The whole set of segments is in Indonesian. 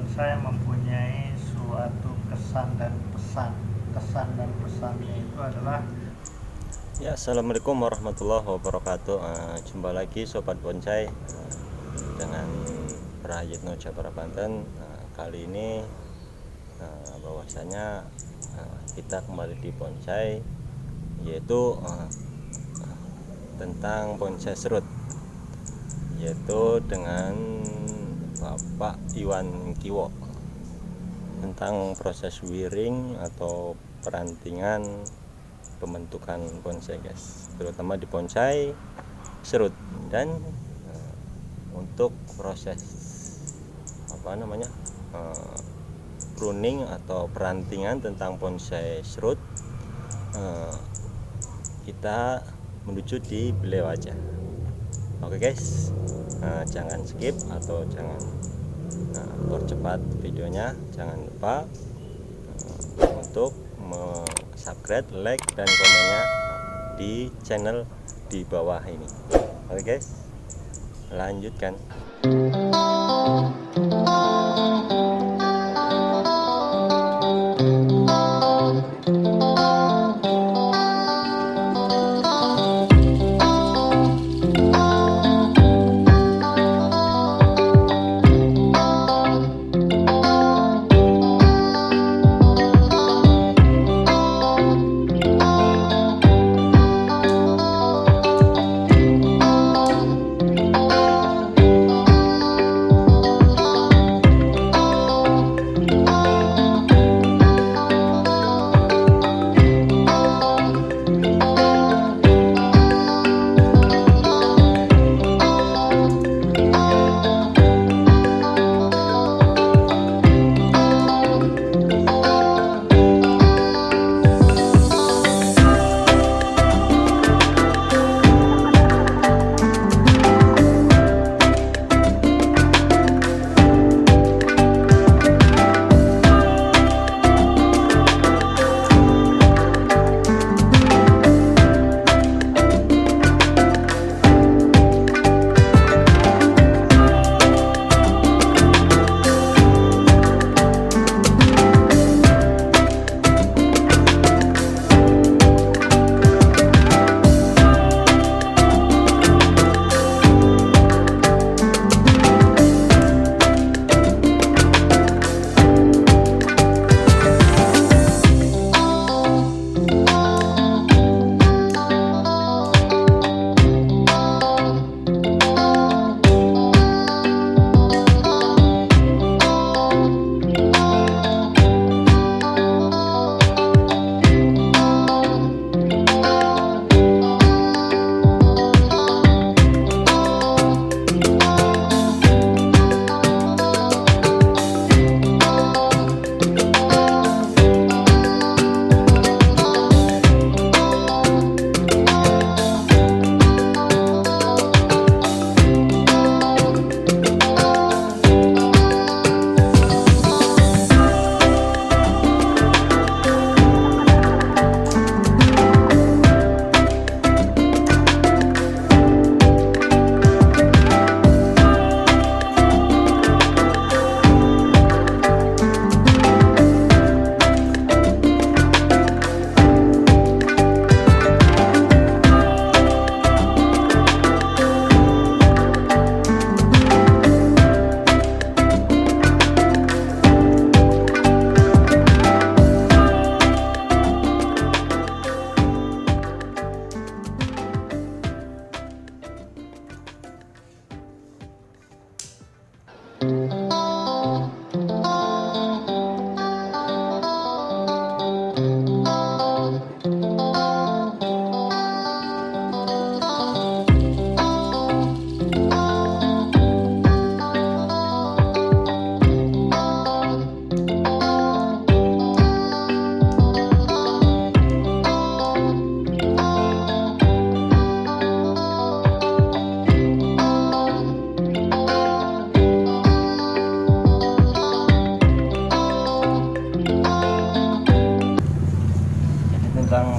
bonsai mempunyai suatu kesan dan pesan. Kesan dan pesannya itu adalah Ya, assalamualaikum warahmatullahi wabarakatuh. Jumpa lagi sobat bonsai dengan Prayitno Jabara Banten. Kali ini bahwasanya kita kembali di bonsai, yaitu tentang bonsai serut, yaitu dengan Bapak Iwan Kiwo, tentang proses wiring atau perantingan pembentukan bonsai, guys, terutama di bonsai serut. Dan untuk proses pruning atau perantingan tentang bonsai serut, kita menuju di beliau aja. Oke guys, jangan skip atau jangan percepat videonya. Jangan lupa untuk subscribe, like, dan komennya di channel di bawah ini. Oke guys, lanjutkan.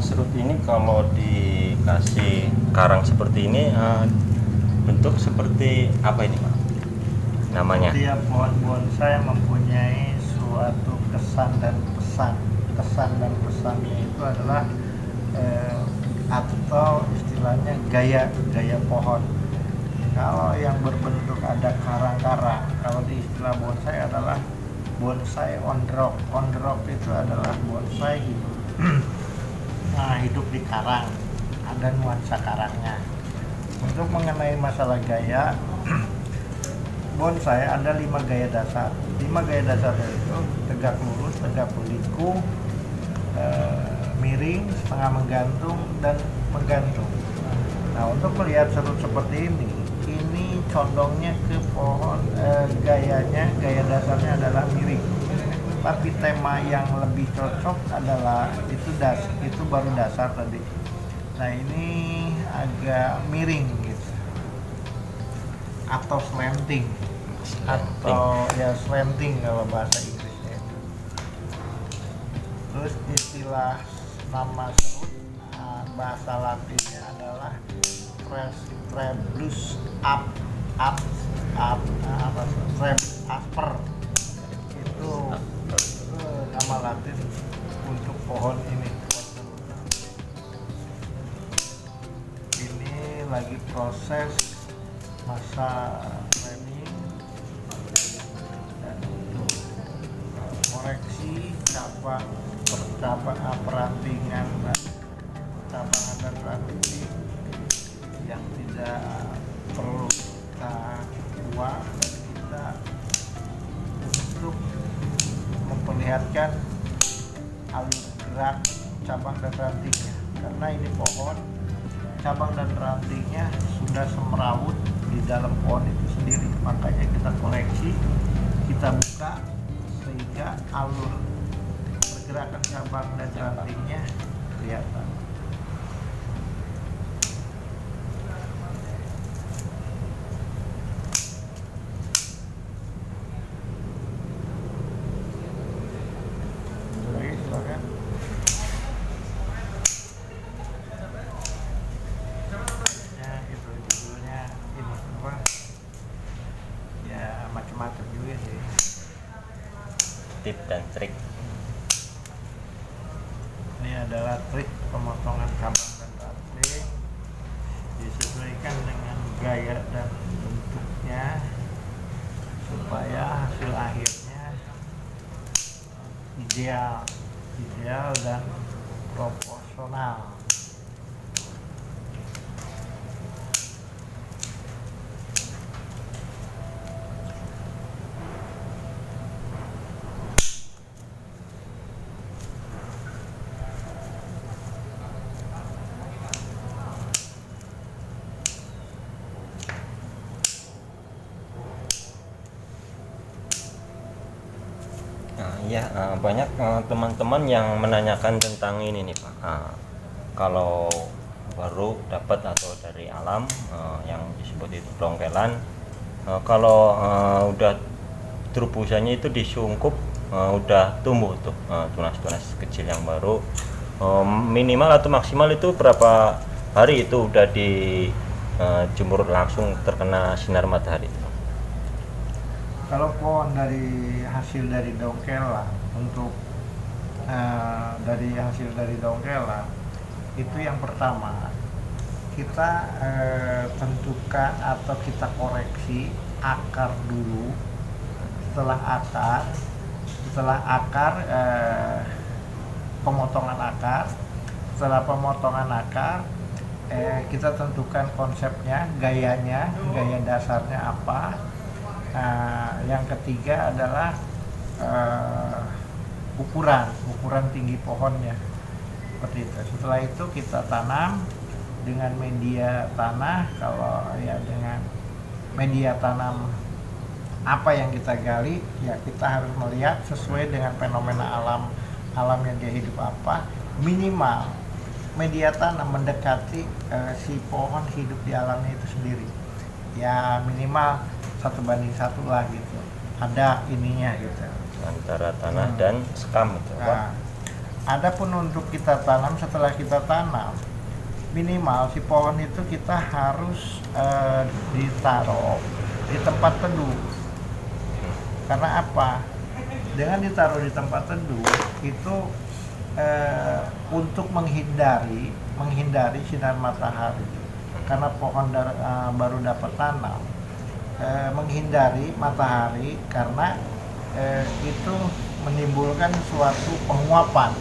Serut ini kalau dikasih karang seperti ini bentuk seperti apa ini, Pak? namanya. Setiap pohon bonsai mempunyai suatu kesan dan pesan. Kesan dan pesannya itu adalah atau istilahnya gaya pohon. Kalau yang berbentuk ada karang-karang, kalau di istilah bonsai adalah bonsai on drop. On drop itu adalah bonsai hidup. Nah, hidup di karang, ada nuansa karangnya. Untuk mengenai masalah gaya, bonsai ada 5 gaya dasar. 5 gaya dasar itu tegak lurus, tegak berliku, miring, setengah menggantung, dan menggantung. Nah, untuk melihat serut seperti ini condongnya ke pohon, gaya dasarnya adalah miring. Tapi tema yang lebih cocok adalah itu baru dasar tadi. Nah, ini agak miring gitu, atau slanting. Atau ya slanting kalau bahasa Inggrisnya itu. Terus istilah nama serut, bahasa Latinnya adalah Trablus asper. Itu nama Latin untuk pohon ini. Ini lagi proses masa framing dan untuk koreksi perantingan cabangan dan ranting yang tidak perlu kita buang, dan kita untuk memperlihatkan alur gerak cabang dan rantingnya, karena ini pohon cabang dan rantingnya sudah semrawut di dalam pohon itu sendiri. Makanya kita koreksi, kita buka sehingga alur pergerakan cabang dan rantingnya kelihatan. Macam-macam juga sih. Tip dan trik. Ini adalah trik pemotongan cabang dan ranting, disesuaikan dengan gaya dan bentuknya supaya hasil akhirnya ideal dan proporsional. Iya, banyak teman-teman yang menanyakan tentang ini nih Pak. Kalau baru dapat atau dari alam, yang disebut itu dongkelan, kalau udah terubusannya itu disungkup, udah tumbuh tuh tunas-tunas kecil yang baru, minimal atau maksimal itu berapa hari itu udah dijemur langsung terkena sinar matahari? Kalau pohon dari hasil dari dongkelan, untuk dari hasil dari dongkelan itu yang pertama kita tentukan atau kita koreksi akar dulu. Setelah akar pemotongan akar. Setelah pemotongan akar, kita tentukan konsepnya, gaya dasarnya apa. Yang ketiga adalah ukuran tinggi pohonnya, seperti itu. Setelah itu kita tanam dengan media tanah. Kalau ya dengan media tanam apa yang kita gali, ya kita harus melihat sesuai dengan fenomena alam yang dia hidup apa. Minimal media tanam mendekati si pohon hidup di alamnya itu sendiri. Ya minimal 1:1 lah gitu, ada ininya gitu antara tanah dan sekam gitu. Nah, adapun untuk kita tanam, setelah kita tanam minimal si pohon itu kita harus ditaruh di tempat teduh. Karena apa? Dengan ditaruh di tempat teduh itu untuk menghindari sinar matahari. Karena pohon baru dapat tanam, menghindari matahari karena itu menimbulkan suatu penguapan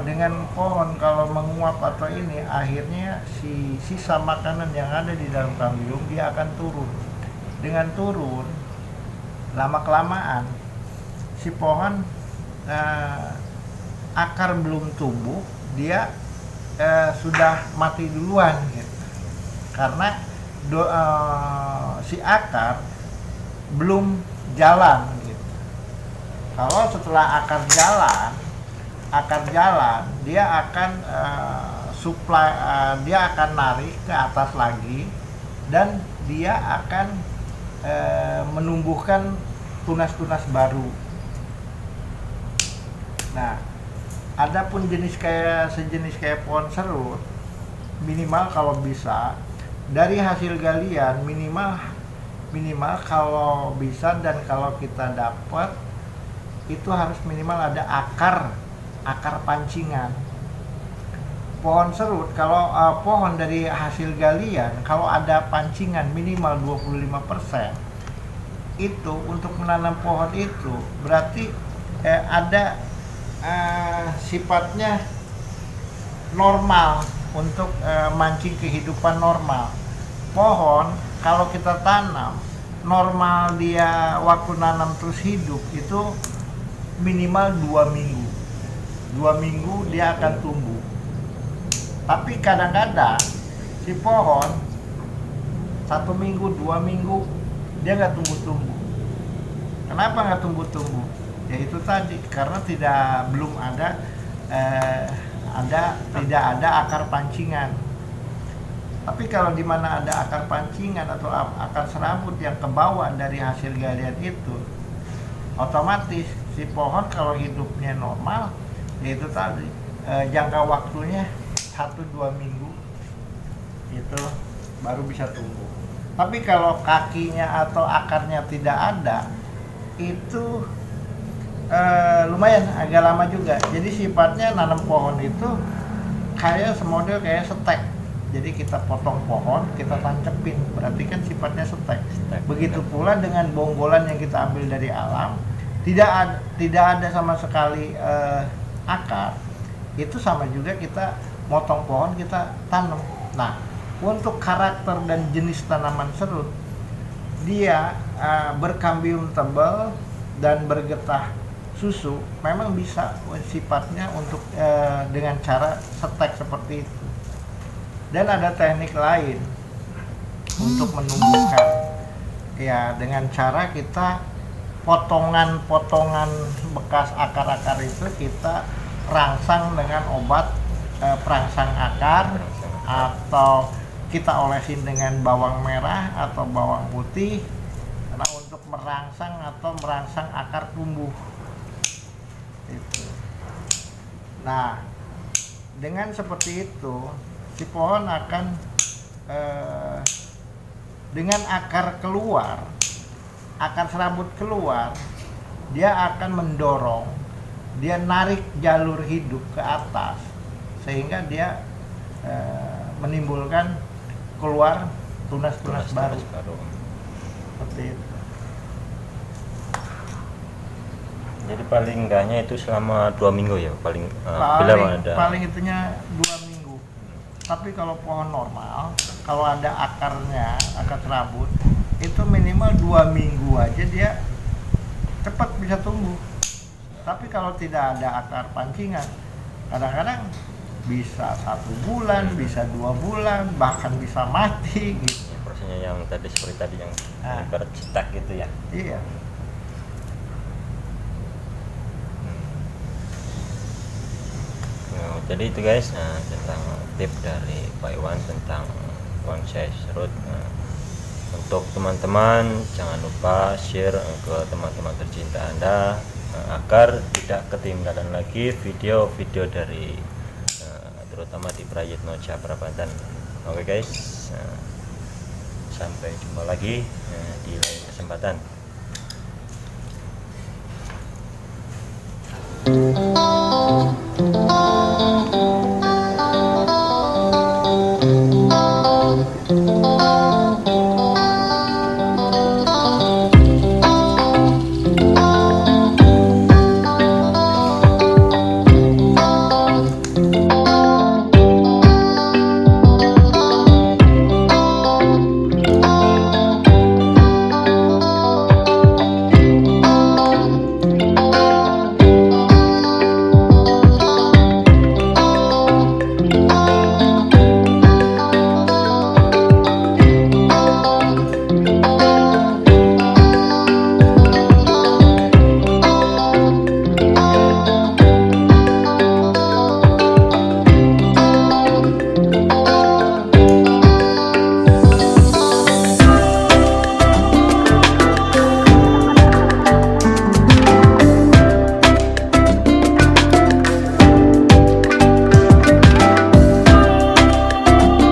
dengan pohon. Kalau menguap atau ini, akhirnya si sisa makanan yang ada di dalam kambium dia akan turun. Dengan turun, lama kelamaan si pohon akar belum tumbuh, dia sudah mati duluan gitu. Karena si akar belum jalan gitu. Kalau setelah akar jalan dia akan dia akan narik ke atas lagi, dan dia akan menumbuhkan tunas-tunas baru. Nah, adapun sejenis kayak pohon serut, minimal kalau bisa dari hasil galian minimal kalau bisa, dan kalau kita dapat itu harus minimal ada akar pancingan. Pohon serut, kalau pohon dari hasil galian, kalau ada pancingan minimal 25%, itu untuk menanam pohon itu berarti ada sifatnya normal untuk mancing kehidupan normal. Pohon kalau kita tanam normal, dia waktu nanam terus hidup itu minimal 2 minggu. 2 minggu dia akan tumbuh. Tapi kadang-kadang si pohon 1 minggu, 2 minggu dia nggak tumbuh-tumbuh. Kenapa nggak tumbuh-tumbuh? Ya itu tadi, karena belum ada tidak ada akar pancingan. Tapi kalau di mana ada akar pancingan atau akar serabut yang kebawa dari hasil galian itu, otomatis si pohon kalau hidupnya normal, yaitu tadi jangka waktunya 1-2 minggu itu baru bisa tumbuh. Tapi kalau kakinya atau akarnya tidak ada, itu lumayan agak lama juga. Jadi sifatnya nanam pohon itu kayak semodel kayak setek. Jadi kita potong pohon, kita tancepin, berarti kan sifatnya setek. Begitu pula dengan bonggolan yang kita ambil dari alam, tidak ada sama sekali akar. Itu sama juga kita motong pohon, kita tanam. Nah, untuk karakter dan jenis tanaman serut, dia berkambium tebal dan bergetah susu, memang bisa sifatnya untuk dengan cara setek seperti itu. Dan ada teknik lain untuk menumbuhkan, ya dengan cara kita potongan bekas akar-akar itu kita rangsang dengan obat perangsang akar, atau kita olesin dengan bawang merah atau bawang putih, karena untuk merangsang akar tumbuh. Itu. Nah, dengan seperti itu si pohon akan dengan akar serabut keluar, dia akan mendorong, dia narik jalur hidup ke atas, sehingga dia menimbulkan keluar tunas-tunas baru. Seperti itu. Jadi paling enggaknya itu selama 2 minggu ya, paling bila ada. Paling itunya 2 minggu. Tapi kalau pohon normal, kalau ada akarnya, akar serabut, itu minimal 2 minggu aja dia cepat bisa tumbuh. Tapi kalau tidak ada akar pancingan, kadang-kadang bisa 1 bulan, bisa 2 bulan, bahkan bisa mati gitu. Prosesnya yang tadi seperti tadi yang ibarat cetak gitu ya. Iya. Jadi itu guys, tentang tip dari Pak Iwan tentang bonsai serut. Untuk teman-teman jangan lupa share ke teman-teman tercinta Anda, agar tidak ketinggalan lagi video-video dari terutama di Prayitno Japra Banten. Oke guys, sampai jumpa lagi di lain kesempatan. Pak.